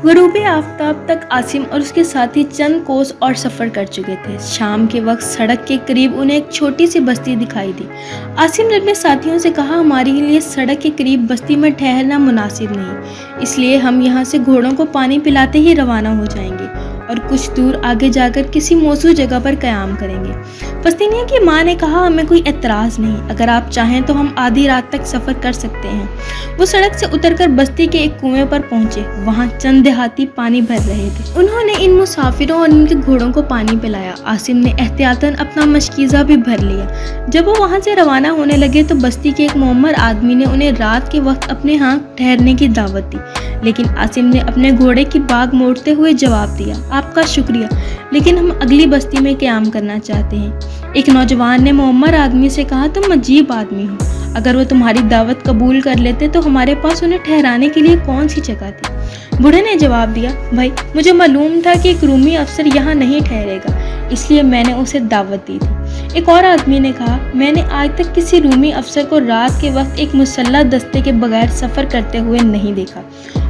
غروب آفتاب تک عاصم اور اس کے ساتھی چند کوس اور سفر کر چکے تھے۔ شام کے وقت سڑک کے قریب انہیں ایک چھوٹی سی بستی دکھائی دی۔ عاصم نے اپنے ساتھیوں سے کہا، ہمارے لیے سڑک کے قریب بستی میں ٹھہرنا مناسب نہیں، اس لیے ہم یہاں سے گھوڑوں کو پانی پلاتے ہی روانہ ہو جائیں گے اور کچھ دور آگے جا کر کسی موزوں جگہ پر قیام کریں گے۔ فسطینیہ کی ماں نے کہا، ہمیں کوئی اعتراض نہیں، اگر آپ چاہیں تو ہم آدھی رات تک سفر کر سکتے ہیں۔ وہ سڑک سے اتر کر بستی کے ایک کنویں پر پہنچے، وہاں چند دیہاتی پانی بھر رہے تھے۔ انہوں نے ان مسافروں اور ان کے گھوڑوں کو پانی پلایا۔ عاصم نے احتیاطاً اپنا مشکیزہ بھی بھر لیا۔ جب وہ وہاں سے روانہ ہونے لگے تو بستی کے ایک معمر آدمی نے انہیں رات کے وقت اپنے ہاں ٹھہرنے کی دعوت دی، لیکن عاصم نے اپنے گھوڑے کی باگ موڑتے ہوئے جواب دیا، آپ کا شکریہ، لیکن ہم اگلی بستی میں قیام کرنا چاہتے ہیں۔ ایک نوجوان نے معمر آدمی سے کہا، تم عجیب آدمی ہو، اگر وہ تمہاری دعوت قبول کر لیتے تو ہمارے پاس انہیں ٹھہرانے کے لیے کون سی جگہ تھی؟ بوڑھے نے جواب دیا، بھائی مجھے معلوم تھا کہ ایک رومی افسر یہاں نہیں ٹھہرے گا، اس لیے میں نے اسے دعوت دی تھی۔ ایک اور آدمی نے کہا، میں نے آج تک کسی رومی افسر کو رات کے وقت ایک مسلح دستے کے بغیر سفر کرتے ہوئے نہیں دیکھا،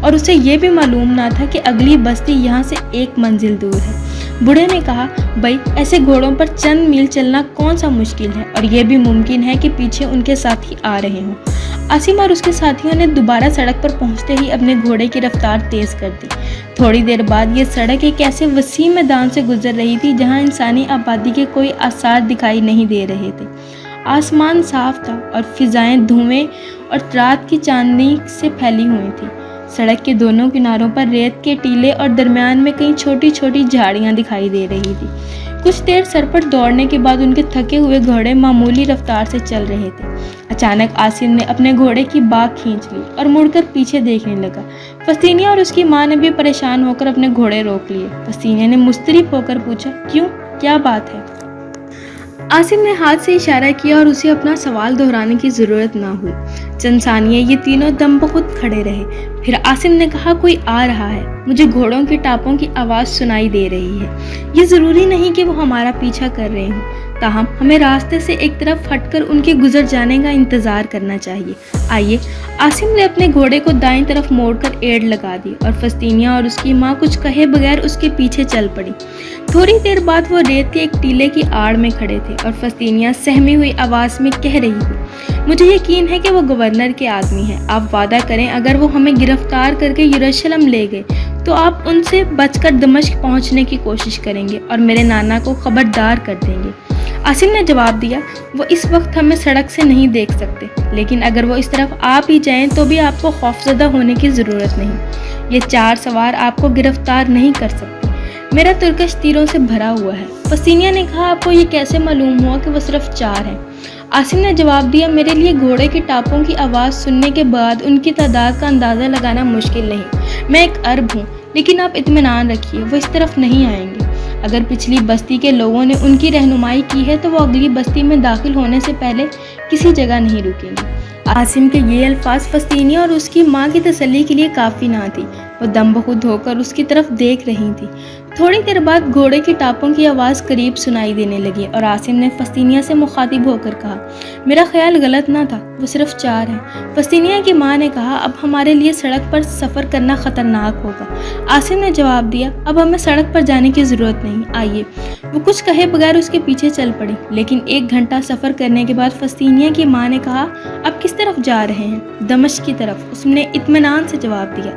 اور اسے یہ بھی معلوم نہ تھا کہ اگلی بستی یہاں سے 1 منزل دور ہے۔ بوڑھے نے کہا، بھائی ایسے گھوڑوں پر چند میل چلنا کون سا مشکل ہے، اور یہ بھی ممکن ہے کہ پیچھے ان کے ساتھی آ رہے ہوں۔ عاصم اور اس کے ساتھیوں نے دوبارہ سڑک پر پہنچتے ہی اپنے گھوڑے کی رفتار تیز کر دی۔ تھوڑی دیر بعد یہ سڑک ایک ایسے وسیع میدان سے گزر رہی تھی جہاں انسانی آبادی کے کوئی آثار دکھائی نہیں دے رہے تھے۔ آسمان صاف تھا اور فضائیں دھوئیں اور رات کی چاندنی سے پھیلی ہوئی تھیں۔ سڑک کے دونوں کناروں پر ریت کے ٹیلے اور درمیان میں کئی چھوٹی چھوٹی جھاڑیاں دکھائی دے رہی تھی۔ کچھ دیر سر پر دوڑنے کے بعد ان کے تھکے ہوئے گھوڑے معمولی رفتار سے چل رہے تھے۔ اچانک عاصم نے اپنے گھوڑے کی باگ کھینچ لی اور مڑ کر پیچھے دیکھنے لگا۔ فسطینیہ اور اس کی ماں نے بھی پریشان ہو کر اپنے گھوڑے روک لیے۔ فسطینیہ نے مضطرب ہو کر پوچھا، کیوں، کیا بات ہے؟ عاصم نے ہاتھ سے اشارہ کیا اور اسے اپنا سوال دہرانے کی ضرورت نہ ہوئی۔ چند ثانیے یہ تینوں دم بخود کھڑے رہے، پھر عاصم نے کہا، کوئی آ رہا ہے، مجھے گھوڑوں کی ٹاپوں کی آواز سنائی دے رہی ہے۔ یہ ضروری نہیں کہ وہ ہمارا پیچھا کر رہے ہوں، تاہم ہمیں راستے سے ایک طرف ہٹ کر ان کے گزر جانے کا انتظار کرنا چاہیے۔ آئیے۔ عاصم نے اپنے گھوڑے کو دائیں طرف موڑ کر ایڑ لگا دی اور فسطینیہ اور اس کی ماں کچھ کہے بغیر اس کے پیچھے چل پڑی۔ تھوڑی دیر بعد وہ ریت کے ایک ٹیلے کی آڑ میں کھڑے تھے اور فسطینیہ سہمی ہوئی آواز میں کہہ رہی تھی، مجھے یقین ہے کہ وہ گورنر کے آدمی ہیں، آپ وعدہ کریں اگر وہ ہمیں گرفتار کر کے یروشلم لے گئے تو آپ ان سے بچ کر دمشق پہنچنے کی کوشش کریں گے اور میرے نانا کو خبردار کر دیں گے۔ عاصم نے جواب دیا، وہ اس وقت ہمیں سڑک سے نہیں دیکھ سکتے، لیکن اگر وہ اس طرف آ بھی جائیں تو بھی آپ کو خوفزدہ ہونے کی ضرورت نہیں، یہ 4 سوار آپ کو گرفتار نہیں کر سکتے، میرا ترکش تیروں سے بھرا ہوا ہے۔ فسطینیہ نے کہا، آپ کو یہ کیسے معلوم ہوا کہ وہ صرف 4 ہیں؟ عاصم نے جواب دیا، میرے لیے گھوڑے کی ٹاپوں کی آواز سننے کے بعد ان کی تعداد کا اندازہ لگانا مشکل نہیں، میں ایک عرب ہوں، لیکن آپ اطمینان رکھیے، وہ اس طرف نہیں آئیں گے۔ اگر پچھلی بستی کے لوگوں نے ان کی رہنمائی کی ہے تو وہ اگلی بستی میں داخل ہونے سے پہلے کسی جگہ نہیں رکیں گے۔ عاصم کے یہ الفاظ فسطینیہ اور اس کی ماں کی تسلی کے لیے کافی نہ تھی۔ وہ دم بخود ہو کر اس کی طرف دیکھ رہی تھی۔ تھوڑی دیر بعد گھوڑے کی ٹاپوں کی آواز قریب سنائی دینے لگی اور عاصم نے فسطینیہ سے مخاطب ہو کر کہا، میرا خیال غلط نہ تھا، وہ صرف 4 ہیں۔ فسطینیہ کی ماں نے کہا، اب ہمارے لیے سڑک پر سفر کرنا خطرناک ہوگا۔ عاصم نے جواب دیا، اب ہمیں سڑک پر جانے کی ضرورت نہیں، آئیے۔ وہ کچھ کہے بغیر اس کے پیچھے چل پڑی، لیکن 1 گھنٹہ سفر کرنے کے بعد فسطینیہ کی ماں نے کہا، آپ کس طرف جا رہے ہیں؟ دمشق کی طرف، اس نے اطمینان سے جواب دیا۔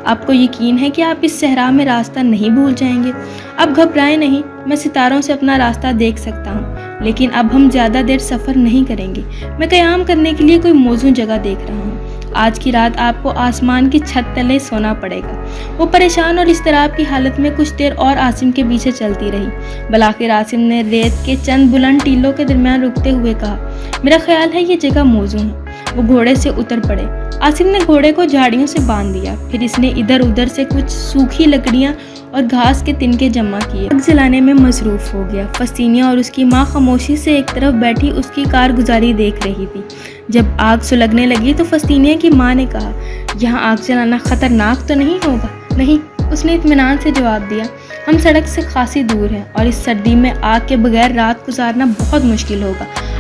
آپ کو یقین ہے کہ آپ اس صحرا میں راستہ نہیں بھول جائیں گے؟ اب گھبرائیں نہیں، میں ستاروں سے اپنا راستہ دیکھ سکتا ہوں، لیکن اب ہم زیادہ دیر سفر نہیں کریں گے، میں قیام کرنے کے لیے کوئی موزوں جگہ دیکھ رہا ہوں۔ آج کی رات آپ کو آسمان کی چھت تلے سونا پڑے گا۔ وہ پریشان اور اضطراب کی حالت میں کچھ دیر اور عاصم کے پیچھے چلتی رہی۔ بالآخر عاصم نے ریت کے چند بلند ٹیلوں کے درمیان رکتے ہوئے کہا، میرا خیال ہے یہ جگہ موزوں ہے۔ وہ گھوڑے سے اتر پڑے۔ عاصم نے گھوڑے کو جھاڑیوں سے باندھ دیا، پھر اس نے ادھر ادھر سے کچھ سوکھی لکڑیاں اور گھاس کے تنکے جمع کیے، آگ جلانے میں مصروف ہو گیا۔ فسطینیہ اور اس کی ماں خاموشی سے ایک طرف بیٹھی اس کی کارگزاری دیکھ رہی تھی۔ جب آگ سلگنے لگی تو فسطینیہ کی ماں نے کہا، یہاں آگ جلانا خطرناک تو نہیں ہوگا؟ نہیں، اس نے اطمینان سے جواب دیا، ہم سڑک سے خاصی دور ہیں اور اس سردی میں آگ کے بغیر رات گزارنا بہت مشکل ہوگا۔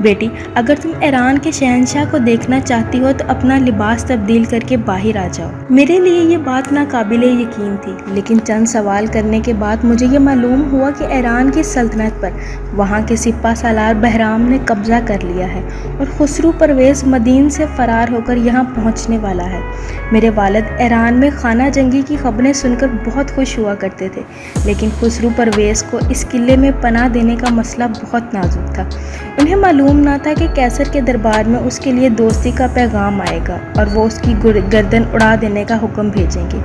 بیٹی اگر تم ایران کے شہنشاہ کو دیکھنا چاہتی ہو تو اپنا لباس تبدیل کر کے باہر آ جاؤ۔ میرے لیے یہ بات ناقابل یقین تھی، لیکن چند سوال کرنے کے بعد مجھے یہ معلوم ہوا کہ ایران کی سلطنت پر وہاں کے سپہ سالار بہرام نے قبضہ کر لیا ہے اور خسرو پرویز مدین سے فرار ہو کر یہاں پہنچنے والا ہے۔ میرے والد ایران میں خانہ جنگی کی خبریں سن کر بہت خوش ہوا کرتے تھے، لیکن خسرو پرویز کو اس قلعے میں پناہ دینے کا مسئلہ بہت نازک تھا۔ انہیں معلوم نہ تھا کہ قیصر کے دربار میں اس کے لیے دوستی کا پیغام آئے گا اور وہ اس کی گردن اڑا دینے کا حکم بھیجیں گے۔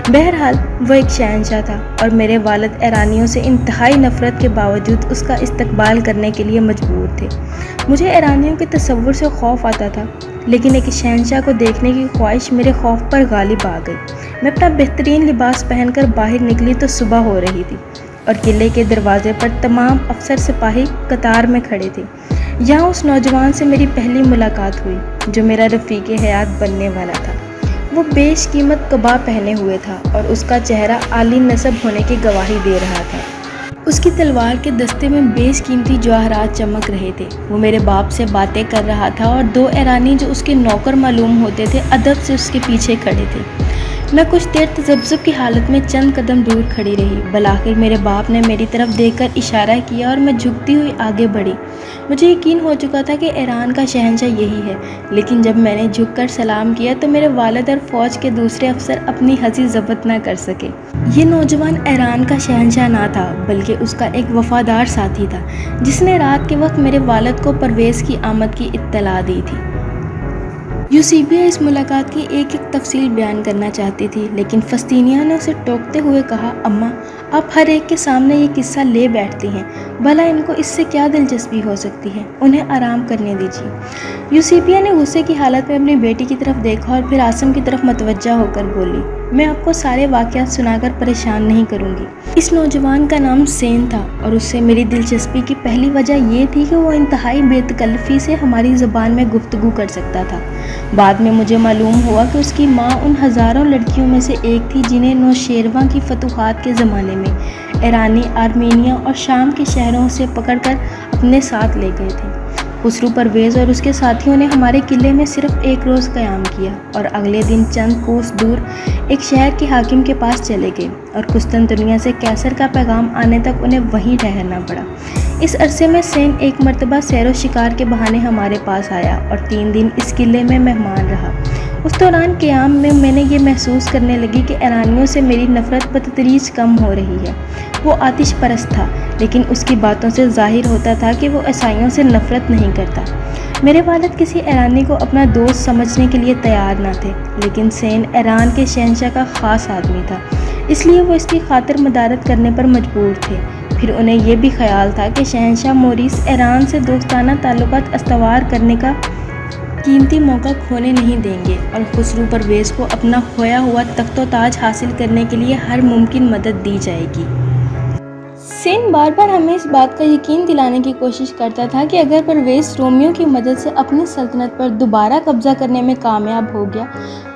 بہرحال وہ ایک شہنشاہ تھا اور میرے والد ایرانیوں سے انتہائی نفرت کے باوجود اس کا استقبال کرنے کے لیے مجبور تھے۔ مجھے ایرانیوں کے تصور سے خوف آتا تھا، لیکن ایک شہنشاہ کو دیکھنے کی خواہش میرے خوف پر غالب آ گئی۔ میں اپنا بہترین لباس پہن کر باہر نکلی تو صبح ہو رہی تھی اور قلعے کے دروازے پر تمام افسر سپاہی قطار میں کھڑے تھے۔ یہاں اس نوجوان سے میری پہلی ملاقات ہوئی جو میرا رفیق حیات بننے والا تھا۔ وہ بیش قیمت قبا پہنے ہوئے تھا اور اس کا چہرہ عالی نسب ہونے کی گواہی دے رہا تھا۔ اس کی تلوار کے دستے میں بیش قیمتی جواہرات چمک رہے تھے۔ وہ میرے باپ سے باتیں کر رہا تھا اور دو ایرانی جو اس کے نوکر معلوم ہوتے تھے ادب سے اس کے پیچھے کھڑے تھے۔ میں کچھ دیر تذبذب کی حالت میں چند قدم دور کھڑی رہی۔ بالآخر میرے باپ نے میری طرف دیکھ کر اشارہ کیا اور میں جھکتی ہوئی آگے بڑھی۔ مجھے یقین ہو چکا تھا کہ ایران کا شہنشاہ یہی ہے، لیکن جب میں نے جھک کر سلام کیا تو میرے والد اور فوج کے دوسرے افسر اپنی ہنسی ضبط نہ کر سکے۔ یہ نوجوان ایران کا شہنشاہ نہ تھا بلکہ اس کا ایک وفادار ساتھی تھا جس نے رات کے وقت میرے والد کو پرویز کی آمد کی اطلاع دی تھی۔ یوسیبیہ اس ملاقات کی ایک ایک تفصیل بیان کرنا چاہتی تھی، لیکن فسطینیہ نے اسے ٹوکتے ہوئے کہا، اماں آپ ہر ایک کے سامنے یہ قصہ لے بیٹھتی ہیں، بھلا ان کو اس سے کیا دلچسپی ہو سکتی ہے، انہیں آرام کرنے دیجیے۔ یوسیبیہ نے غصے کی حالت میں اپنی بیٹی کی طرف دیکھا اور پھر عاصم کی طرف متوجہ ہو کر بولی، میں آپ کو سارے واقعات سنا کر پریشان نہیں کروں گی۔ اس نوجوان کا نام سین تھا اور اس سے میری دلچسپی کی پہلی وجہ یہ تھی کہ وہ انتہائی بے تکلفی سے ہماری زبان میں گفتگو کر سکتا تھا۔ بعد میں مجھے معلوم ہوا کہ اس کی ماں ان ہزاروں لڑکیوں میں سے ایک تھی جنہیں نوشیروان کی فتوحات کے زمانے میں ایرانی آرمینیا اور شام کے شہروں سے پکڑ کر اپنے ساتھ لے گئے تھے۔ خسرو پرویز اور اس کے ساتھیوں نے ہمارے قلعے میں صرف ایک روز قیام کیا اور اگلے دن چند کوس دور ایک شہر کے حاکم کے پاس چلے گئے اور قسطنطنیہ سے قیصر کا پیغام آنے تک انہیں وہیں ٹھہرنا پڑا۔ اس عرصے میں سین ایک مرتبہ سیر و شکار کے بہانے ہمارے پاس آیا اور 3 دن اس قلعے میں مہمان رہا۔ اس دوران قیام میں نے یہ محسوس کرنے لگی کہ ایرانیوں سے میری نفرت بتدریج کم ہو رہی ہے۔ وہ آتش پرست تھا، لیکن اس کی باتوں سے ظاہر ہوتا تھا کہ وہ عیسائیوں سے نفرت نہیں کرتا۔ میرے والد کسی ایرانی کو اپنا دوست سمجھنے کے لیے تیار نہ تھے، لیکن سین ایران کے شہنشاہ کا خاص آدمی تھا، اس لیے وہ اس کی خاطر مدارت کرنے پر مجبور تھے۔ پھر انہیں یہ بھی خیال تھا کہ شہنشاہ موریس ایران سے دوستانہ تعلقات استوار کرنے کا قیمتی موقع کھونے نہیں دیں گے اور خسرو پرویز کو اپنا کھویا ہوا تخت و تاج حاصل کرنے کے لیے ہر ممکن مدد دی جائے گی۔ سین بار بار ہمیں اس بات کا یقین دلانے کی کوشش کرتا تھا کہ اگر پرویز رومیوں کی مدد سے اپنی سلطنت پر دوبارہ قبضہ کرنے میں کامیاب ہو گیا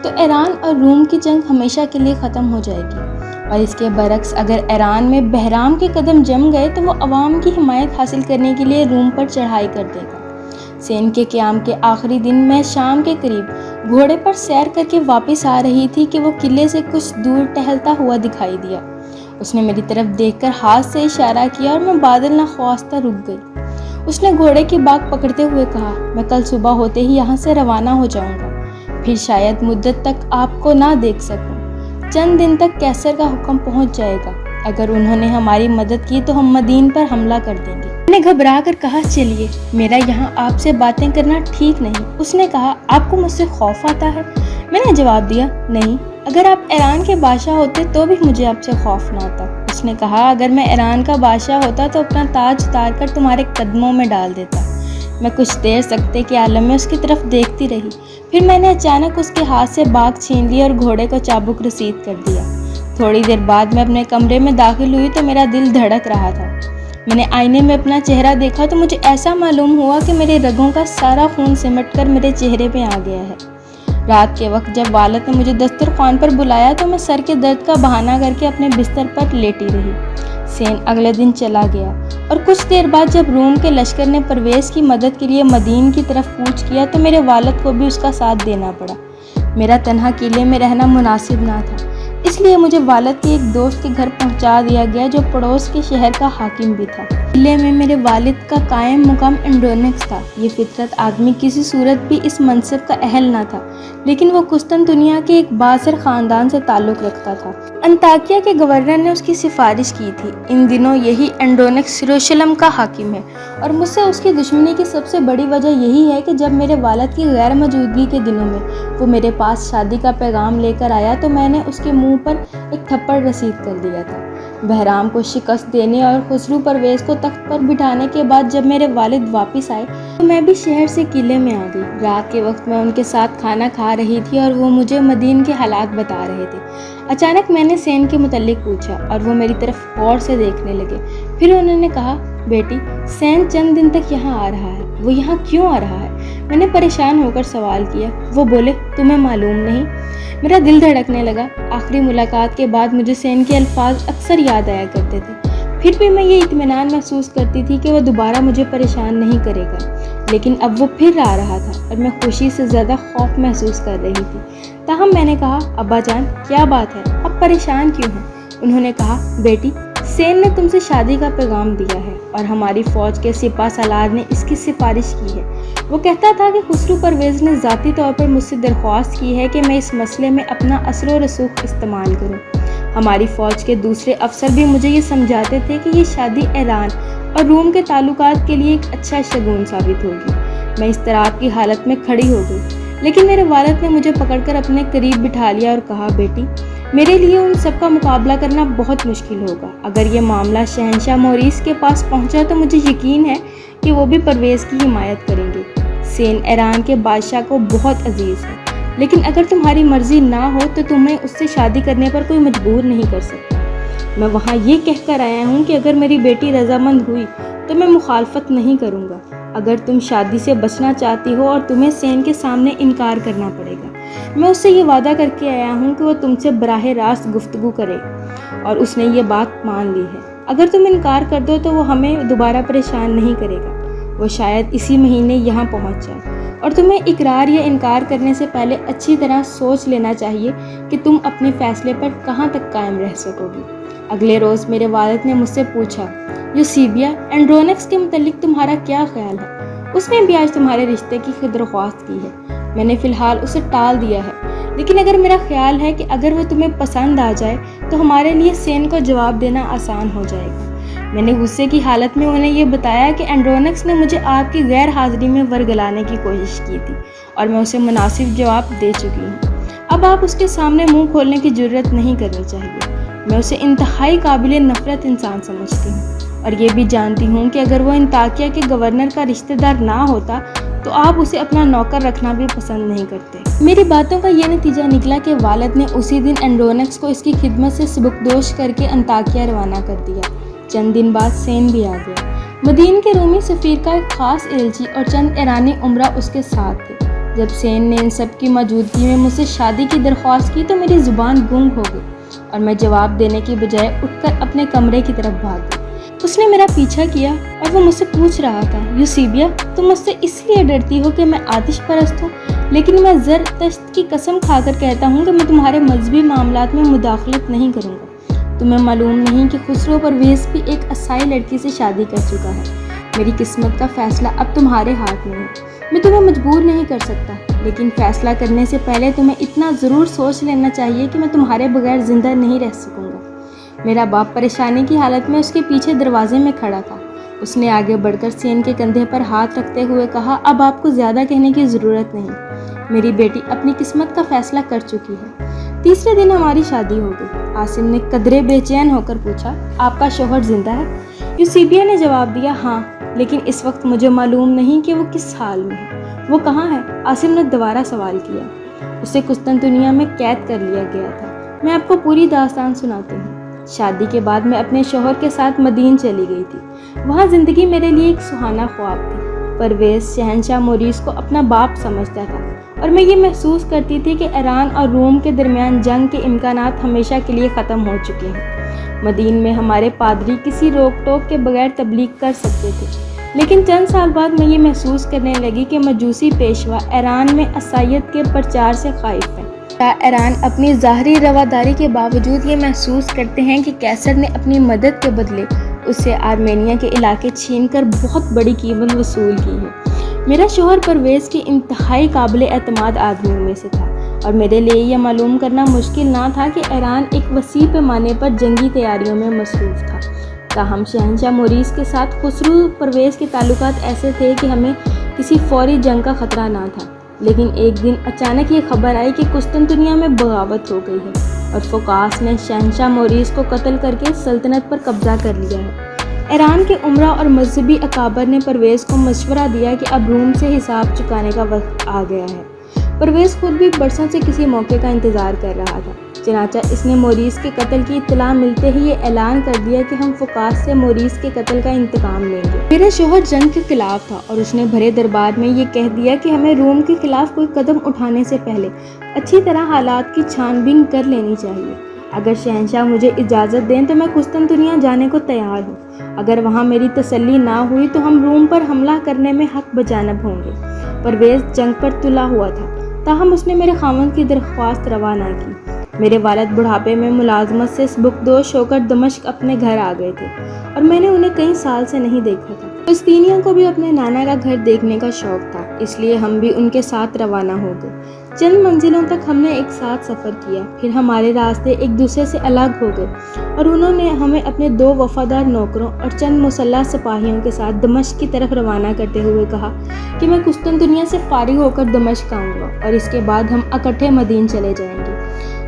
تو ایران اور روم کی جنگ ہمیشہ کے لیے ختم ہو جائے گی، اور اس کے برعکس اگر ایران میں بہرام کے قدم جم گئے تو وہ عوام کی حمایت حاصل کرنے کے لیے روم پر چڑھائی کر دے گا۔ سین کے قیام کے آخری دن میں شام کے قریب گھوڑے پر سیر کر کے واپس آ رہی تھی کہ وہ قلعے سے کچھ دور ٹہلتا ہوا دکھائی دیا۔ اس نے میری طرف دیکھ کر ہاتھ سے اشارہ کیا اور میں بادل نخواستہ رک گئی۔ اس نے گھوڑے کی باگ پکڑتے ہوئے کہا، میں کل صبح ہوتے ہی یہاں سے روانہ ہو جاؤں گا، پھر شاید مدت تک آپ کو نہ دیکھ سکوں۔ چند دن تک قیصر کا حکم پہنچ جائے گا، اگر انہوں نے ہماری مدد کی تو ہم مدین پر حملہ کر دیں گے۔ میں نے گھبرا کر کہا، چلیے، میرا یہاں آپ سے باتیں کرنا ٹھیک نہیں۔ اس نے کہا، آپ کو مجھ سے خوف آتا ہے؟ میں نے جواب دیا، نہیں، اگر آپ ایران کے بادشاہ ہوتے تو بھی مجھے آپ سے خوف نہ آتا۔ اس نے کہا، اگر میں ایران کا بادشاہ ہوتا تو اپنا تاج اتار کر تمہارے قدموں میں ڈال دیتا۔ میں کچھ دیر سکتے کے عالم میں اس کی طرف دیکھتی رہی، پھر میں نے اچانک اس کے ہاتھ سے باگ چھین لی اور گھوڑے کو چابک رسید کر دیا۔ تھوڑی دیر بعد میں اپنے کمرے میں داخل ہوئی تو میرا دل دھڑک رہا تھا۔ میں نے آئینے میں اپنا چہرہ دیکھا تو مجھے ایسا معلوم ہوا کہ میرے رگوں کا سارا خون سمٹ کر میرے چہرے پہ آ گیا ہے۔ رات کے وقت جب والد نے مجھے دسترخوان پر بلایا تو میں سر کے درد کا بہانہ کر کے اپنے بستر پر لیٹی رہی۔ سین اگلے دن چلا گیا اور کچھ دیر بعد جب روم کے لشکر نے پرویز کی مدد کے لیے مدین کی طرف کوچ کیا تو میرے والد کو بھی اس کا ساتھ دینا پڑا۔ میرا تنہا قلعے میں رہنا مناسب نہ تھا، اس لیے مجھے والد کے ایک دوست کے گھر پہنچا دیا گیا جو پڑوس کے شہر کا حاکم بھی تھا۔ قلعے میں میرے والد کا قائم مقام اینڈرونکس تھا۔ یہ فطرت آدمی کسی صورت بھی اس منصب کا اہل نہ تھا، لیکن وہ قسطنطنیہ کے ایک بااثر خاندان سے تعلق رکھتا تھا۔ انطاکیہ کے گورنر نے اس کی سفارش کی تھی۔ ان دنوں یہی اینڈرونکس یروشلم کا حاکم ہے اور مجھ سے اس کی دشمنی کی سب سے بڑی وجہ یہی ہے کہ جب میرے والد کی غیر موجودگی کے دنوں میں وہ میرے پاس شادی کا پیغام لے کر آیا تو میں نے اس کے منہ پر ایک تھپڑ رسید کر دیا تھا۔ بہرام کو شکست دینے اور خسرو پرویز کو تخت پر بٹھانے کے بعد جب میرے والد واپس آئے تو میں بھی شہر سے قلعے میں آ گئی۔ رات کے وقت میں ان کے ساتھ کھانا کھا رہی تھی اور وہ مجھے مدین کے حالات بتا رہے تھے۔ اچانک میں نے سین کے متعلق پوچھا اور وہ میری طرف غور سے دیکھنے لگے۔ پھر انہوں نے کہا، بیٹی، سین چند دن تک یہاں آ رہا ہے۔ وہ یہاں کیوں آ رہا ہے؟ میں نے پریشان ہو کر سوال کیا۔ وہ بولے، تمہیں معلوم نہیں؟ میرا دل دھڑکنے لگا۔ آخری ملاقات کے بعد مجھے سین کے الفاظ اکثر یاد آیا کرتے تھے، پھر بھی میں یہ اطمینان محسوس کرتی تھی کہ وہ دوبارہ مجھے پریشان نہیں کرے گا، لیکن اب وہ پھر آ رہا تھا اور میں خوشی سے زیادہ خوف محسوس کر رہی تھی۔ تاہم میں نے کہا، ابا جان، کیا بات ہے؟ اب پریشان کیوں ہیں؟ انہوں نے کہا، بیٹی، سین نے تم سے شادی کا پیغام دیا ہے اور ہماری فوج کے سپہ سالار نے اس کی سفارش کی ہے۔ وہ کہتا تھا کہ خسرو پرویز نے ذاتی طور پر مجھ سے درخواست کی ہے کہ میں اس مسئلے میں اپنا اثر و رسوخ استعمال کروں۔ ہماری فوج کے دوسرے افسر بھی مجھے یہ سمجھاتے تھے کہ یہ شادی ایران اور روم کے تعلقات کے لیے ایک اچھا شگون ثابت ہوگی۔ میں اضطراب کی حالت میں کھڑی ہو گئی، لیکن میرے والد نے مجھے پکڑ کر اپنے قریب بٹھا لیا اور کہا، بیٹی، میرے لیے ان سب کا مقابلہ کرنا بہت مشکل ہوگا۔ اگر یہ معاملہ شہنشاہ موریس کے پاس پہنچا تو مجھے یقین ہے کہ وہ بھی پرویز کی حمایت کریں گے۔ سین ایران کے بادشاہ کو بہت عزیز ہے، لیکن اگر تمہاری مرضی نہ ہو تو تمہیں اس سے شادی کرنے پر کوئی مجبور نہیں کر سکتا۔ میں وہاں یہ کہہ کر آیا ہوں کہ اگر میری بیٹی رضامند ہوئی تو میں مخالفت نہیں کروں گا۔ اگر تم شادی سے بچنا چاہتی ہو اور تمہیں سین کے سامنے انکار کرنا پڑے گا، میں اس سے یہ وعدہ کر کے آیا ہوں کہ وہ تم سے براہ راست گفتگو کرے اور اس نے یہ بات مان لی ہے۔ اگر تم انکار کر دو تو وہ ہمیں دوبارہ پریشان نہیں کرے گا۔ وہ شاید اسی مہینے یہاں پہنچ جائے اور تمہیں اقرار یا انکار کرنے سے پہلے اچھی طرح سوچ لینا چاہیے کہ تم اپنے فیصلے پر کہاں تک قائم رہ سکو گی۔ اگلے روز میرے والد نے مجھ سے پوچھا، یوسیبیا، اینڈرونکس کے متعلق تمہارا کیا خیال ہے؟ اس نے بھی آج تمہارے رشتے کی درخواست کی ہے۔ میں نے فی الحال اسے ٹال دیا ہے، لیکن اگر میرا خیال ہے کہ اگر وہ تمہیں پسند آ جائے تو ہمارے لیے سین کو جواب دینا آسان ہو جائے گا۔ میں نے غصے کی حالت میں انہیں یہ بتایا کہ اینڈرونکس نے مجھے آپ کی غیر حاضری میں ورگلانے کی کوشش کی تھی اور میں اسے مناسب جواب دے چکی ہوں۔ اب آپ اس کے سامنے منہ کھولنے کی جرت نہیں کرنی چاہیے۔ میں اسے انتہائی قابل نفرت انسان سمجھتی ہوں اور یہ بھی جانتی ہوں کہ اگر وہ انطاکیہ کے گورنر کا رشتہ دار نہ ہوتا تو آپ اسے اپنا نوکر رکھنا بھی پسند نہیں کرتے۔ میری باتوں کا یہ نتیجہ نکلا کہ والد نے اسی دن اینڈرونکس کو اس کی خدمت سے سبکدوش کر کے انطاکیہ روانہ کر دیا۔ چند دن بعد سین بھی آ گیا۔ مدین کے رومی سفیر کا ایک خاص ایلچی اور چند ایرانی عمرہ اس کے ساتھ تھے۔ جب سین نے ان سب کی موجودگی میں مجھ سے شادی کی درخواست کی تو میری زبان گنگ ہو گئی اور میں جواب دینے کی بجائے اٹھ کر اپنے کمرے کی طرف بھاگ گئی۔ اس نے میرا پیچھا کیا اور وہ مجھ سے پوچھ رہا تھا، یوسیبیا، تم مجھ سے اس لیے ڈرتی ہو کہ میں آتش پرست ہوں، لیکن میں زر تشت کی قسم کھا کر کہتا ہوں کہ میں تمہارے مذہبی معاملات میں مداخلت نہیں کروں گا۔ تمہیں معلوم نہیں کہ خسرو پرویز بھی ایک عیسائی لڑکی سے شادی کر چکا ہے۔ میری قسمت کا فیصلہ اب تمہارے ہاتھ میں ہے۔ میں تمہیں مجبور نہیں کر سکتا، لیکن فیصلہ کرنے سے پہلے تمہیں اتنا ضرور سوچ لینا چاہیے کہ میں تمہارے بغیر زندہ نہیں رہ سکوں گا۔ میرا باپ پریشانی کی حالت میں اس کے پیچھے دروازے میں کھڑا تھا۔ اس نے آگے بڑھ کر سین کے کندھے پر ہاتھ رکھتے ہوئے کہا، اب آپ کو زیادہ کہنے کی ضرورت نہیں، میری بیٹی اپنی قسمت کا فیصلہ کر چکی ہے۔ تیسرے دن ہماری شادی ہو گئی۔ عاصم نے قدرے بے چین ہو کر پوچھا، آپ کا شوہر زندہ ہے؟ یوسیبیا نے جواب دیا، ہاں، لیکن اس وقت مجھے معلوم نہیں کہ وہ کس حال میں ہے۔ وہ کہاں ہے؟ عاصم نے دوبارہ سوال کیا۔ اسے قسطنطنیہ میں قید کر لیا گیا تھا۔ میں آپ کو پوری داستان سناتی ہوں۔ شادی کے بعد میں اپنے شوہر کے ساتھ مدین چلی گئی تھی۔ وہاں زندگی میرے لیے ایک سہانا خواب تھی۔ پرویز شہنشاہ موریس کو اپنا باپ سمجھتا تھا اور میں یہ محسوس کرتی تھی کہ ایران اور روم کے درمیان جنگ کے امکانات ہمیشہ کے لیے ختم ہو چکے ہیں۔ مدین میں ہمارے پادری کسی روک ٹوک کے بغیر تبلیغ کر سکتے تھے، لیکن چند سال بعد میں یہ محسوس کرنے لگی کہ مجوسی پیشوا ایران میں عیسائیت کے پرچار سے خائف ہیں۔ ایران اپنی ظاہری رواداری کے باوجود یہ محسوس کرتے ہیں کہ قیصر نے اپنی مدد کے بدلے اس سے آرمینیا کے علاقے چھین کر بہت بڑی قیمت وصول کی ہے۔ میرا شوہر پرویز کی انتہائی قابل اعتماد آدمیوں میں سے تھا، اور میرے لیے یہ معلوم کرنا مشکل نہ تھا کہ ایران ایک وسیع پیمانے پر جنگی تیاریوں میں مصروف تھا۔ تاہم شہنشاہ موریس کے ساتھ خسرو پرویز کے تعلقات ایسے تھے کہ ہمیں کسی فوری جنگ کا خطرہ نہ تھا، لیکن ایک دن اچانک یہ خبر آئی کہ قسطنطنیہ میں بغاوت ہو گئی ہے اور فوکاس نے شہنشاہ موریس کو قتل کر کے سلطنت پر قبضہ کر لیا ہے۔ ایران کے عمرا اور مذہبی اکابر نے پرویز کو مشورہ دیا کہ اب روم سے حساب چکانے کا وقت آ گیا ہے۔ پرویز خود بھی برسوں سے کسی موقع کا انتظار کر رہا تھا، چنانچہ اس نے موریس کے قتل کی اطلاع ملتے ہی یہ اعلان کر دیا کہ ہم فوکاس سے موریس کے قتل کا انتقام لیں گے۔ میرا شوہر جنگ کے خلاف تھا اور اس نے بھرے دربار میں یہ کہہ دیا کہ ہمیں روم کے خلاف کوئی قدم اٹھانے سے پہلے اچھی طرح حالات کی چھان بین کر لینی چاہیے۔ اگر شہنشاہ مجھے اجازت دیں تو میں قسطنطنیہ جانے کو تیار ہوں، اگر وہاں میری تسلی نہ ہوئی تو ہم روم پر حملہ کرنے میں حق بجانب ہوں گے۔ پرویز جنگ پر تلا ہوا تھا، تاہم اس نے میرے خاوند کی درخواست روا نہ کی۔ میرے والد بڑھاپے میں ملازمت سے سبکدوش ہو کر دمشق اپنے گھر آ گئے تھے، اور میں نے انہیں کئی سال سے نہیں دیکھا تھا۔ فلسطینیوں کو بھی اپنے نانا کا گھر دیکھنے کا شوق تھا، اس لیے ہم بھی ان کے ساتھ روانہ ہو گئے۔ چند منزلوں تک ہم نے ایک ساتھ سفر کیا، پھر ہمارے راستے ایک دوسرے سے الگ ہو گئے، اور انہوں نے ہمیں اپنے 2 وفادار نوکروں اور چند مسلح سپاہیوں کے ساتھ دمشق کی طرف روانہ کرتے ہوئے کہا کہ میں قسطنطنیہ سے فارغ ہو کر دمشق آؤں گا، اور اس کے بعد ہم اکٹھے مدین چلے جائیں گے۔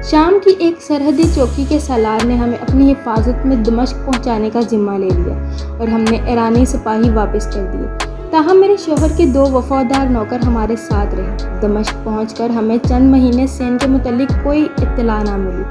شام کی ایک سرحدی چوکی کے سالار نے ہمیں اپنی حفاظت میں دمشق پہنچانے کا ذمہ لے لیا، اور ہم نے ایرانی سپاہی واپس کر دیے، تاہم میرے شوہر کے 2 وفادار نوکر ہمارے ساتھ رہے۔ دمشق پہنچ کر ہمیں چند مہینے سین کے متعلق کوئی اطلاع نہ ملی۔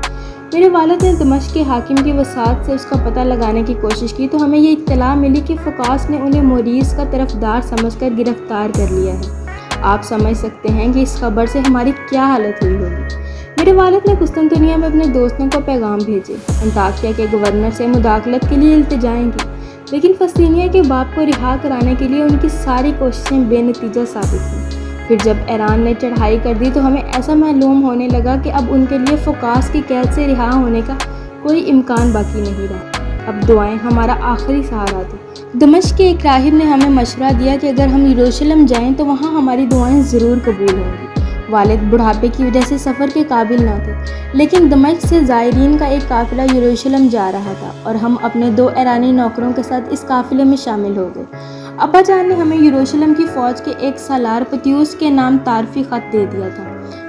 میرے والد نے دمشق کے حاکم کی وساطت سے اس کا پتہ لگانے کی کوشش کی تو ہمیں یہ اطلاع ملی کہ فوکاس نے انہیں موریس کا طرفدار سمجھ کر گرفتار کر لیا ہے۔ آپ سمجھ سکتے ہیں کہ اس خبر سے ہماری کیا حالت ہوئی ہوگی۔ میرے والد نے قسطنطنیہ میں اپنے دوستوں کو پیغام بھیجے، انطاکیہ کے گورنر سے مداخلت کے لیے التجائیں کی، لیکن فلسطینیہ کے باپ کو رہا کرانے کے لیے ان کی ساری کوششیں بے نتیجہ ثابت ہوئیں۔ پھر جب ایران نے چڑھائی کر دی تو ہمیں ایسا معلوم ہونے لگا کہ اب ان کے لیے فوکاس کی قید سے رہا ہونے کا کوئی امکان باقی نہیں رہا۔ اب دعائیں ہمارا آخری سہارا تھیں۔ دمشق کے ایک راہب نے ہمیں مشورہ دیا کہ اگر ہم یروشلم جائیں تو وہاں ہماری دعائیں ضرور قبول ہوں گی۔ والد بڑھاپے کی وجہ سے سفر کے قابل نہ تھے، لیکن دمشق سے زائرین کا ایک قافلہ یروشلم جا رہا تھا، اور ہم اپنے 2 ایرانی نوکروں کے ساتھ اس قافلے میں شامل ہو گئے۔ ابا جان نے ہمیں یروشلم کی فوج کے ایک سالار پتیوس کے نام تعارفی خط دے دیا تھا۔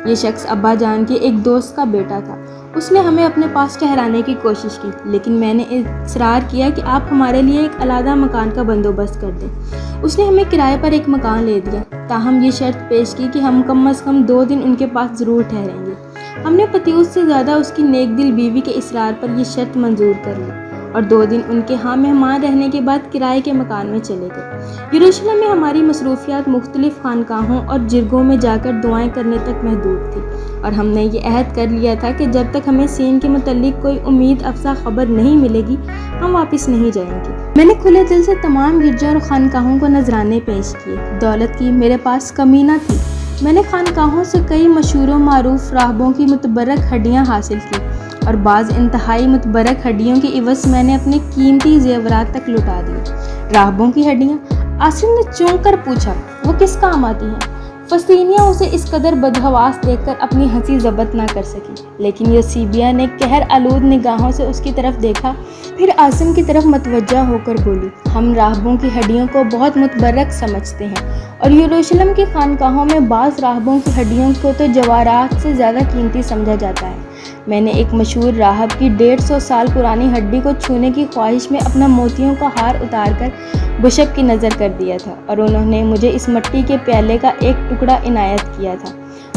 یہ شخص ابا جان کے ایک دوست کا بیٹا تھا۔ اس نے ہمیں اپنے پاس ٹھہرانے کی کوشش کی، لیکن میں نے اصرار کیا کہ آپ ہمارے لیے ایک علیحدہ مکان کا بندوبست کر دیں۔ اس نے ہمیں کرائے پر ایک مکان لے دیا، تاہم یہ شرط پیش کی کہ ہم کم از کم 2 دن ان کے پاس ضرور ٹھہریں گے۔ ہم نے پتیوس سے زیادہ اس کی نیک دل بیوی کے اصرار پر یہ شرط منظور کر لی، اور 2 دن ان کے ہاں مہمان رہنے کے بعد کرائے کے مکان میں چلے گئے۔ یروشلم میں ہماری مصروفیات مختلف خانقاہوں اور جرگوں میں جا کر دعائیں کرنے تک محدود تھی، اور ہم نے یہ عہد کر لیا تھا کہ جب تک ہمیں سین کے متعلق کوئی امید افزا خبر نہیں ملے گی ہم واپس نہیں جائیں گے۔ میں نے کھلے دل سے تمام گرجوں اور خانقاہوں کو نذرانے پیش کیے۔ دولت کی میرے پاس کمی نہ تھی۔ میں نے خانقاہوں سے کئی مشہور و معروف راہبوں کی متبرک ہڈیاں حاصل کی، اور بعض انتہائی متبرک ہڈیوں کے عوض میں نے اپنے قیمتی زیورات تک لٹا دیے۔ راہبوں کی ہڈیاں؟ عاصم نے چونک کر پوچھا۔ وہ کس کام آتی ہیں؟ فلسطینیہ اسے اس قدر بدحواس دیکھ کر اپنی ہنسی ضبط نہ کر سکی، لیکن یوسیبیہ نے قہر آلود نگاہوں سے اس کی طرف دیکھا، پھر عاصم کی طرف متوجہ ہو کر بولی، ہم راہبوں کی ہڈیوں کو بہت متبرک سمجھتے ہیں، اور یروشلم کی خانقاہوں میں بعض راہبوں کی ہڈیوں کو تو جواہرات سے زیادہ قیمتی سمجھا جاتا ہے۔ میں نے ایک مشہور راہب کی 150 سال پرانی ہڈی کو چھونے کی خواہش میں اپنا موتیوں کا ہار اتار کر بشپ کی نظر کر دیا تھا، اور انہوں نے مجھے اس مٹی کے پیالے کا ایک ٹکڑا عنایت کیا تھا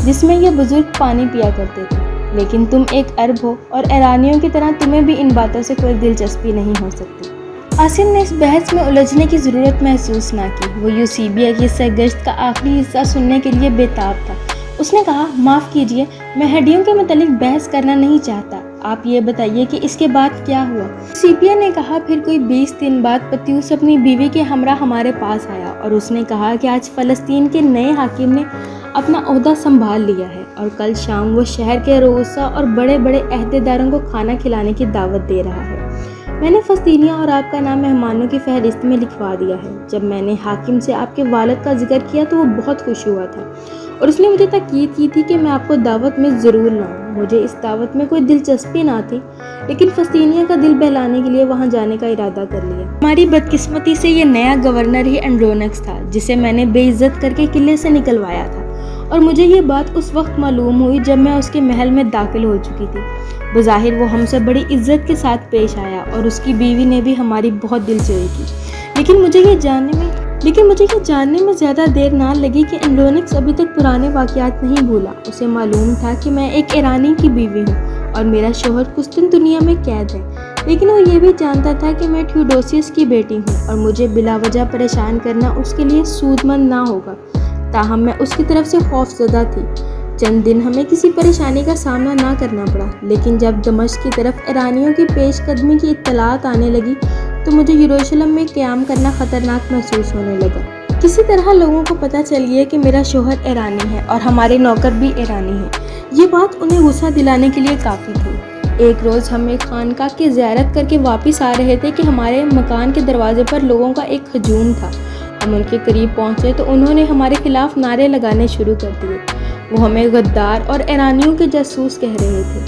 جس میں یہ بزرگ پانی پیا کرتے تھے۔ لیکن تم ایک عرب ہو، اور ایرانیوں کی طرح تمہیں بھی ان باتوں سے کوئی دلچسپی نہیں ہو سکتی۔ عاصم نے اس بحث میں الجھنے کی ضرورت محسوس نہ کی۔ وہ یوسیبیہ کی سرگشت کا آخری حصہ سننے کے لیے بے تاب تھا۔ اس نے کہا، معاف کیجیے، میں ہڈیوں کے متعلق بحث کرنا نہیں چاہتا۔ آپ یہ بتائیے کہ اس کے بعد کیا ہوا؟ سیپیا نے کہا پھر کوئی 20 دن بعد پتیوس اپنی بیوی کے ہمراہ ہمارے پاس آیا اور اس نے کہا کہ آج فلسطین کے نئے حاکم نے اپنا عہدہ سنبھال لیا ہے اور کل شام وہ شہر کے رؤساء اور بڑے بڑے عہدیداروں کو کھانا کھلانے کی دعوت دے رہا ہے۔ میں نے فلسطینیہ اور آپ کا نام مہمانوں کی فہرست میں لکھوا دیا ہے۔ جب میں نے حاکم سے آپ کے والد کا ذکر کیا تو وہ بہت خوش ہوا تھا اور اس نے مجھے تاکید کی تھی کہ میں آپ کو دعوت میں ضرور لاؤں۔ مجھے اس دعوت میں کوئی دلچسپی نہ تھی، لیکن فلسطینیہ کا دل بہلانے کے لیے وہاں جانے کا ارادہ کر لیا۔ ہماری بدقسمتی سے یہ نیا گورنر ہی اینڈرونکس تھا جسے میں نے بے عزت کر کے قلعے سے نکلوایا تھا، اور مجھے یہ بات اس وقت معلوم ہوئی جب میں اس کے محل میں داخل ہو چکی تھی۔ بظاہر وہ ہم سے بڑی عزت کے ساتھ پیش آیا اور اس کی بیوی نے بھی ہماری بہت دلجوئی کی، لیکن مجھے یہ جاننے میں زیادہ دیر نہ لگی کہ اینڈرونکس ابھی تک پرانے واقعات نہیں بھولا۔ اسے معلوم تھا کہ میں ایک ایرانی کی بیوی ہوں اور میرا شوہر قسطنطنیہ میں قید ہے، لیکن وہ یہ بھی جانتا تھا کہ میں تھیوڈوسیوس کی بیٹی ہوں اور مجھے بلا وجہ پریشان کرنا اس کے لیے سودمند نہ ہوگا۔ تاہم میں اس کی طرف سے خوف زدہ تھی۔ چند دن ہمیں کسی پریشانی کا سامنا نہ کرنا پڑا، لیکن جب دمشق کی طرف ایرانیوں کی پیش قدمی کی اطلاعات آنے لگی تو مجھے یروشلم میں قیام کرنا خطرناک محسوس ہونے لگا۔ کسی طرح لوگوں کو پتہ چل گیا کہ میرا شوہر ایرانی ہے اور ہمارے نوکر بھی ایرانی ہیں۔ یہ بات انہیں غصہ دلانے کے لیے کافی تھی۔ ایک روز ہم ایک خانقاہ کی زیارت کر کے واپس آ رہے تھے کہ ہمارے مکان کے دروازے پر لوگوں کا ایک ہجوم تھا۔ ہم ان کے قریب پہنچے تو انہوں نے ہمارے خلاف نعرے لگانے شروع کر دیے۔ وہ ہمیں غدار اور ایرانیوں کے جاسوس کہہ رہے تھے۔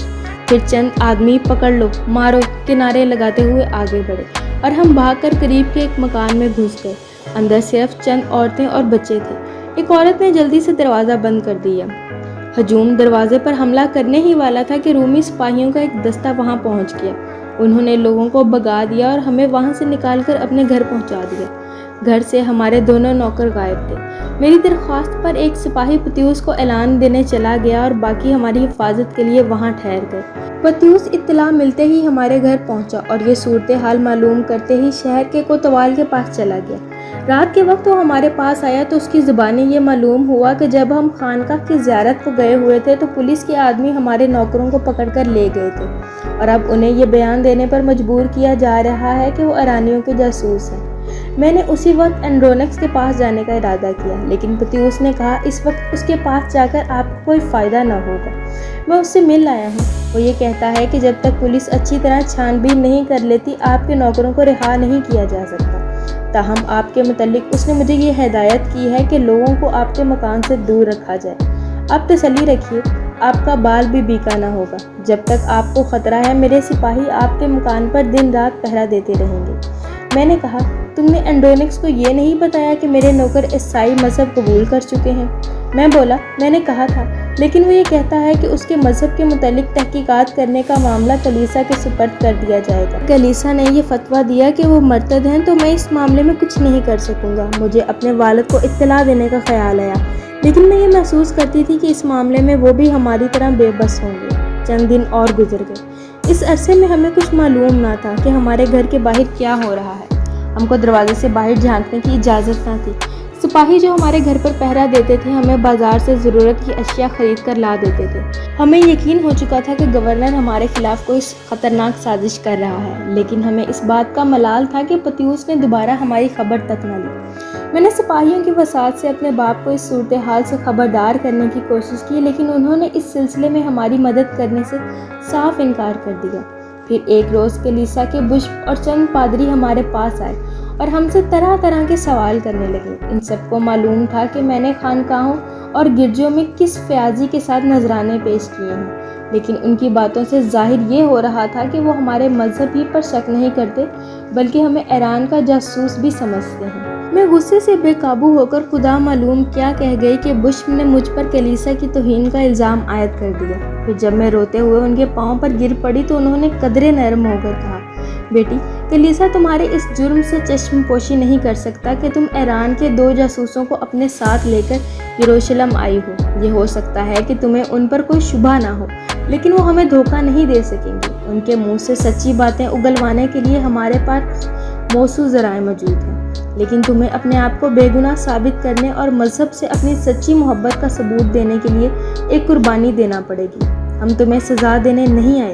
پھر چند آدمی پکڑ لو، مارو کے نعرے لگاتے ہوئے آگے بڑھے اور ہم بھاگ کر قریب کے ایک مکان میں گھس گئے۔ اندر صرف چند عورتیں اور بچے تھے۔ ایک عورت نے جلدی سے دروازہ بند کر دیا۔ ہجوم دروازے پر حملہ کرنے ہی والا تھا کہ رومی سپاہیوں کا ایک دستہ وہاں پہنچ گیا۔ انہوں نے لوگوں کو بھگا دیا اور ہمیں وہاں سے نکال کر اپنے گھر پہنچا دیا۔ گھر سے ہمارے دونوں نوکر غائب تھے۔ میری درخواست پر ایک سپاہی پتیوس کو اعلان دینے چلا گیا اور باقی ہماری حفاظت کے لیے وہاں ٹھہر گئے۔ پتیوس اطلاع ملتے ہی ہمارے گھر پہنچا اور یہ صورتحال معلوم کرتے ہی شہر کے کوتوال کے پاس چلا گیا۔ رات کے وقت وہ ہمارے پاس آیا تو اس کی زبانی یہ معلوم ہوا کہ جب ہم خانقاہ کی زیارت کو گئے ہوئے تھے تو پولیس کے آدمی ہمارے نوکروں کو پکڑ کر لے گئے تھے اور اب انہیں یہ بیان دینے پر مجبور کیا جا رہا ہے کہ وہ ایرانیوں کے جاسوس ہیں۔ میں نے اسی وقت اینڈرونکس کے پاس جانے کا ارادہ کیا، لیکن پتیوس نے کہا اس وقت اس کے پاس جا کر آپ کو کوئی فائدہ نہ ہوگا۔ میں اس سے مل آیا ہوں۔ وہ یہ کہتا ہے کہ جب تک پولیس اچھی طرح چھان بین نہیں کر لیتی آپ کے نوکروں کو رہا نہیں کیا جا سکتا۔ تاہم آپ کے متعلق اس نے مجھے یہ ہدایت کی ہے کہ لوگوں کو آپ کے مکان سے دور رکھا جائے۔ آپ تسلی رکھیے، آپ کا بال بھی بیکا نہ ہوگا۔ جب تک آپ کو خطرہ ہے میرے سپاہی آپ کے مکان پر دن رات پہرا دیتے رہیں گے۔ میں نے کہا تم نے اینڈرونکس کو یہ نہیں بتایا کہ میرے نوکر عیسائی مذہب قبول کر چکے ہیں؟ میں بولا میں نے کہا تھا، لیکن وہ یہ کہتا ہے کہ اس کے مذہب کے متعلق تحقیقات کرنے کا معاملہ کلیسا کے سپرد کر دیا جائے گا۔ کلیسا نے یہ فتویٰ دیا کہ وہ مرتد ہیں تو میں اس معاملے میں کچھ نہیں کر سکوں گا۔ مجھے اپنے والد کو اطلاع دینے کا خیال آیا، لیکن میں یہ محسوس کرتی تھی کہ اس معاملے میں وہ بھی ہماری طرح بے بس ہوں گے۔ چند دن اور گزر گئے۔ اس عرصے میں ہمیں کچھ معلوم نہ تھا کہ ہمارے گھر کے باہر کیا ہو رہا ہے۔ ہم کو دروازے سے باہر جھانکنے کی اجازت نہ تھی۔ سپاہی جو ہمارے گھر پر پہرا دیتے تھے ہمیں بازار سے ضرورت کی اشیاء خرید کر لا دیتے تھے۔ ہمیں یقین ہو چکا تھا کہ گورنر ہمارے خلاف کوئی خطرناک سازش کر رہا ہے، لیکن ہمیں اس بات کا ملال تھا کہ پتیوس نے دوبارہ ہماری خبر تک نہ لی۔ میں نے سپاہیوں کی وساعت سے اپنے باپ کو اس صورتحال سے خبردار کرنے کی کوشش کی، لیکن انہوں نے اس سلسلے میں ہماری مدد کرنے سے صاف انکار کر دیا۔ پھر ایک روز کلیسا کے بشپ اور چند پادری ہمارے پاس آئے اور ہم سے طرح طرح کے سوال کرنے لگے۔ ان سب کو معلوم تھا کہ میں نے خانقاہوں اور گرجوں میں کس فیاضی کے ساتھ نذرانے پیش کیے ہیں، لیکن ان کی باتوں سے ظاہر یہ ہو رہا تھا کہ وہ ہمارے مذہب ہی پر شک نہیں کرتے بلکہ ہمیں ایران کا جاسوس بھی سمجھتے ہیں۔ میں غصے سے بے قابو ہو کر خدا معلوم کیا کہہ گئی کہ بشپ نے مجھ پر کلیسا کی توہین کا الزام عائد کر دیا۔ پھر جب میں روتے ہوئے ان کے پاؤں پر گر پڑی تو انہوں نے قدرے نرم ہو کر کہا، بیٹی کلیسا تمہارے اس جرم سے چشم پوشی نہیں کر سکتا کہ تم ایران کے 2 جاسوسوں کو اپنے ساتھ لے کر یروشلم آئی ہو۔ یہ ہو سکتا ہے کہ تمہیں ان پر کوئی شبہ نہ ہو، لیکن وہ ہمیں دھوکہ نہیں دے سکیں گے۔ ان کے منہ سے سچی باتیں اگلوانے کے لیے ہمارے پاس موثوق ذرائع موجود ہیں، لیکن تمہیں اپنے آپ کو بے گناہ ثابت کرنے اور مذہب سے اپنی سچی محبت کا ثبوت دینے کے لیے ایک قربانی دینا پڑے گی۔ ہم تمہیں سزا دینے نہیں آئے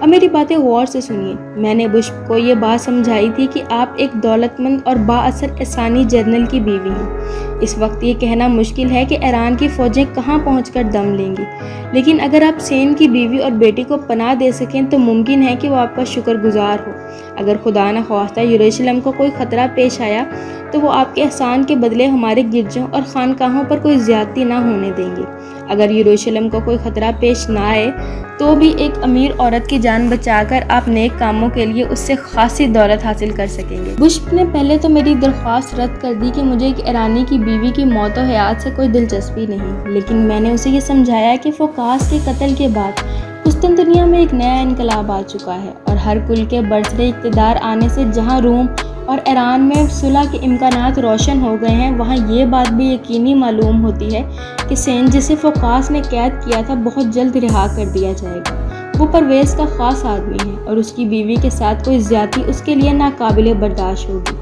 اب میری باتیں غور سے سنیے۔ میں نے بش کو یہ بات سمجھائی تھی کہ آپ ایک دولت مند اور با اثر ایرانی جنرل کی بیوی ہیں۔ اس وقت یہ کہنا مشکل ہے کہ ایران کی فوجیں کہاں پہنچ کر دم لیں گی، لیکن اگر آپ سین کی بیوی اور بیٹی کو پناہ دے سکیں تو ممکن ہے کہ وہ آپ کا شکر گزار ہو۔ اگر خدا نہ خواستہ یروشلم کو کوئی خطرہ پیش آیا تو وہ آپ کے احسان کے بدلے ہمارے گرجوں اور خانقاہوں پر کوئی زیادتی نہ ہونے دیں گے۔ اگر یروشلم کو کوئی خطرہ پیش نہ آئے تو بھی ایک امیر عورت کی جان بچا کر آپ نیک کاموں کے لیے اس سے خاصی دولت حاصل کر سکیں گے۔ بش نے پہلے تو میری درخواست رد کر دی کہ مجھے ایک ایرانی کی بیوی کی موت و حیات سے کوئی دلچسپی نہیں، لیکن میں نے اسے یہ سمجھایا کہ فوکاس کے قتل کے بعد قسطنطنیہ میں ایک نیا انقلاب آ چکا ہے، اور ہر کل کے برسرِ اقتدار آنے سے جہاں روم اور ایران میں صلح کے امکانات روشن ہو گئے ہیں، وہاں یہ بات بھی یقینی معلوم ہوتی ہے کہ سین جسے فوکاس نے قید کیا تھا بہت جلد رہا کر دیا جائے گا۔ وہ پرویز کا خاص آدمی ہے اور اس کی بیوی کے ساتھ کوئی زیادتی اس کے لیے ناقابل برداشت ہوگی،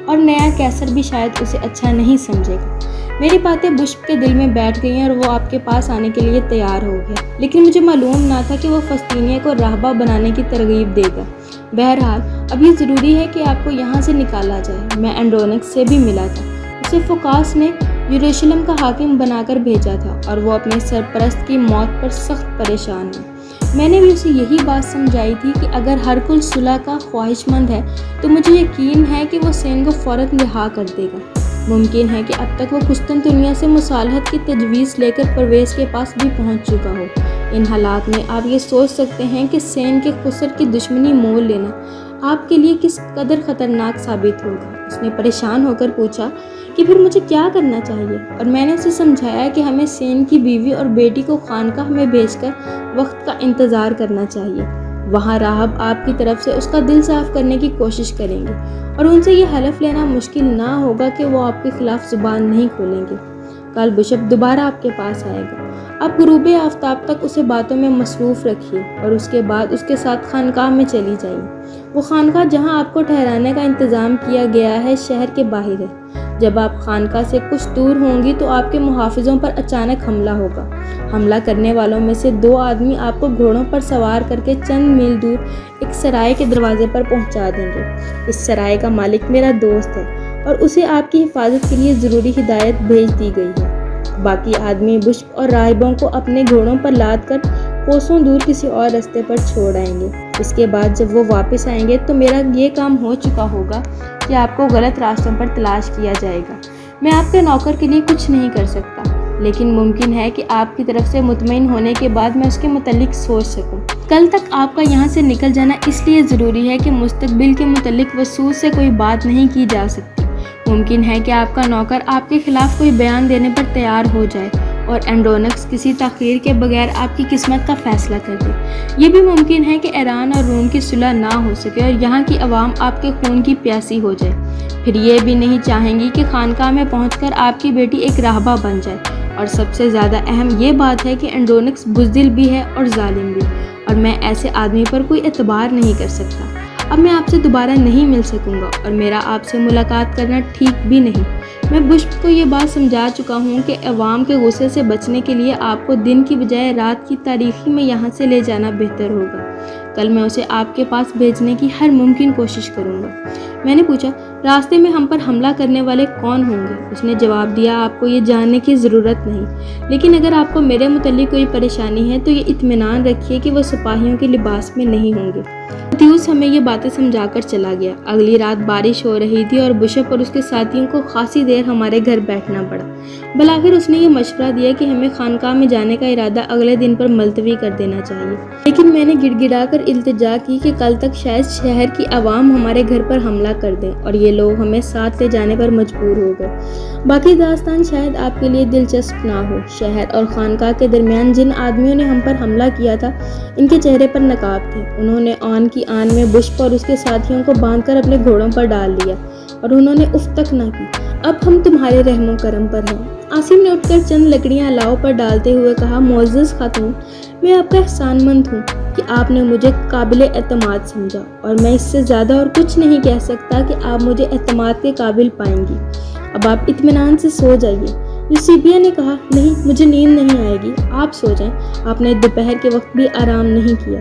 اور نیا کیسر بھی شاید اسے اچھا نہیں سمجھے گا۔ میری باتیں بش کے دل میں بیٹھ گئیں اور وہ آپ کے پاس آنے کے لیے تیار ہو گیا، لیکن مجھے معلوم نہ تھا کہ وہ فلسطینیہ کو راہبہ بنانے کی ترغیب دے گا۔ بہرحال اب یہ ضروری ہے کہ آپ کو یہاں سے نکالا جائے۔ میں اینڈرونکس سے بھی ملا تھا، اسے فوکاس نے یروشلم کا حاکم بنا کر بھیجا تھا اور وہ اپنے سرپرست کی موت پر سخت پریشان ہے۔ میں نے بھی اسے یہی بات سمجھائی تھی کہ اگر ہر کل صلح کا خواہش مند ہے تو مجھے یقین ہے کہ وہ سین کو فوراً رہا کر دے گا۔ ممکن ہے کہ اب تک وہ قسطنطنیہ سے مصالحت کی تجویز لے کر پرویز کے پاس بھی پہنچ چکا ہو۔ ان حالات میں آپ یہ سوچ سکتے ہیں کہ سین کے خسر کی دشمنی مول لینا آپ کے لیے کس قدر خطرناک ثابت ہوگا۔ اس نے پریشان ہو کر پوچھا کہ پھر مجھے کیا کرنا چاہیے، اور میں نے اسے سمجھایا کہ ہمیں سین کی بیوی اور بیٹی کو خانقاہ میں بھیج کر وقت کا انتظار کرنا چاہیے۔ وہاں راہب آپ کی طرف سے اس کا دل صاف کرنے کی کوشش کریں گے، اور ان سے یہ حلف لینا مشکل نہ ہوگا کہ وہ آپ کے خلاف زبان نہیں کھولیں گے۔ کل بشپ دوبارہ آپ کے پاس آئے گا۔ آپ غروب آفتاب تک اسے باتوں میں مصروف رکھیے اور اس کے بعد اس کے ساتھ خانقاہ میں چلی جائیے۔ وہ خانقاہ جہاں آپ کو ٹھہرانے کا انتظام کیا گیا ہے شہر کے باہر ہے۔ جب آپ خانقاہ سے کچھ دور ہوں گی تو آپ کے محافظوں پر اچانک حملہ ہوگا۔ حملہ کرنے والوں میں سے 2 آدمی آپ کو گھوڑوں پر سوار کر کے چند میل دور ایک سرائے کے دروازے پر پہنچا دیں گے۔ اس سرائے کا مالک میرا دوست ہے اور اسے آپ کی حفاظت کے لیے ضروری ہدایت بھیج دی گئی ہے۔ باقی آدمی بشپ اور راہبوں کو اپنے گھوڑوں پر لاد کر کوسوں دور کسی اور راستے پر چھوڑ آئیں گے۔ اس کے بعد جب وہ واپس آئیں گے تو میرا یہ کام ہو چکا ہوگا کہ آپ کو غلط راستوں پر تلاش کیا جائے گا۔ میں آپ کے نوکر کے لیے کچھ نہیں کر سکتا، لیکن ممکن ہے کہ آپ کی طرف سے مطمئن ہونے کے بعد میں اس کے متعلق سوچ سکوں۔ کل تک آپ کا یہاں سے نکل جانا اس لیے ضروری ہے کہ مستقبل کے متعلق وصول سے کوئی بات نہیں کی جا سکتی۔ ممکن ہے کہ آپ کا نوکر آپ کے خلاف کوئی بیان دینے پر تیار ہو جائے اور اینڈرونکس کسی تاخیر کے بغیر آپ کی قسمت کا فیصلہ کر دے۔ یہ بھی ممکن ہے کہ ایران اور روم کی صلح نہ ہو سکے اور یہاں کی عوام آپ کے خون کی پیاسی ہو جائے۔ پھر یہ بھی نہیں چاہیں گی کہ خانقاہ میں پہنچ کر آپ کی بیٹی ایک راہبہ بن جائے۔ اور سب سے زیادہ اہم یہ بات ہے کہ اینڈرونکس بزدل بھی ہے اور ظالم بھی، اور میں ایسے آدمی پر کوئی اعتبار نہیں کر سکتا۔ اب میں آپ سے دوبارہ نہیں مل سکوں گا اور میرا آپ سے ملاقات کرنا ٹھیک بھی نہیں۔ میں بشپ کو یہ بات سمجھا چکا ہوں کہ عوام کے غصے سے بچنے کے لیے آپ کو دن کی بجائے رات کی تاریکی میں یہاں سے لے جانا بہتر ہوگا۔ کل میں اسے آپ کے پاس بھیجنے کی ہر ممکن کوشش کروں گا۔ میں نے پوچھا، راستے میں ہم پر حملہ کرنے والے کون ہوں گے؟ اس نے جواب دیا، آپ کو یہ جاننے کی ضرورت نہیں، لیکن اگر آپ کو میرے متعلق کوئی پریشانی ہے تو یہ اطمینان رکھیے کہ وہ سپاہیوں کے لباس میں نہیں ہوں گے۔ تیوس ہمیں یہ باتیں سمجھا کر چلا گیا۔ اگلی رات بارش ہو رہی تھی اور بشپ اور اس کے ساتھیوں کو خاصی دیر ہمارے گھر بیٹھنا پڑا۔ بلاخر اس نے یہ مشورہ دیا کہ ہمیں خانقاہ میں جانے کا ارادہ اگلے دن پر ملتوی کر دینا چاہیے، لیکن میں نے گڑ گڑا کر التجا کی کہ کل تک شاید شہر کی عوام ہمارے گھر پر حملہ کر دیں اور یہ لوگ ہمیں ساتھ لے جانے پر مجبور ہو گئے۔ باقی داستان شاید آپ کے لیے دلچسپ نہ ہو۔ شہر اور خانقاہ کے درمیان جن آدمیوں نے ہم پر حملہ کیا تھا ان کے چہرے پر نقاب تھے۔ انہوں نے آن کی آن میں بشپ اور اس کے ساتھیوں کو باندھ کر اپنے گھوڑوں پر ڈال دیا اور انہوں نے اف تک نہ کی۔ اب ہم تمہارے رحم و کرم پر ہیں۔ عاصم نے اٹھ کر چند لکڑیاں الاؤ پر ڈالتے ہوئے کہا، معزز خاتون، میں آپ کا احسان مند ہوں کہ آپ نے مجھے قابل اعتماد سمجھا، اور میں اس سے زیادہ اور کچھ نہیں کہہ سکتا کہ آپ مجھے اعتماد کے قابل پائیں گی۔ اب آپ اطمینان سے سو جائیے۔ یوسیبیا نے کہا، نہیں، مجھے نیند نہیں آئے گی، آپ سو جائیں، آپ نے دوپہر کے وقت بھی آرام نہیں کیا۔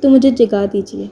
تو مجھے جگا دیجیے۔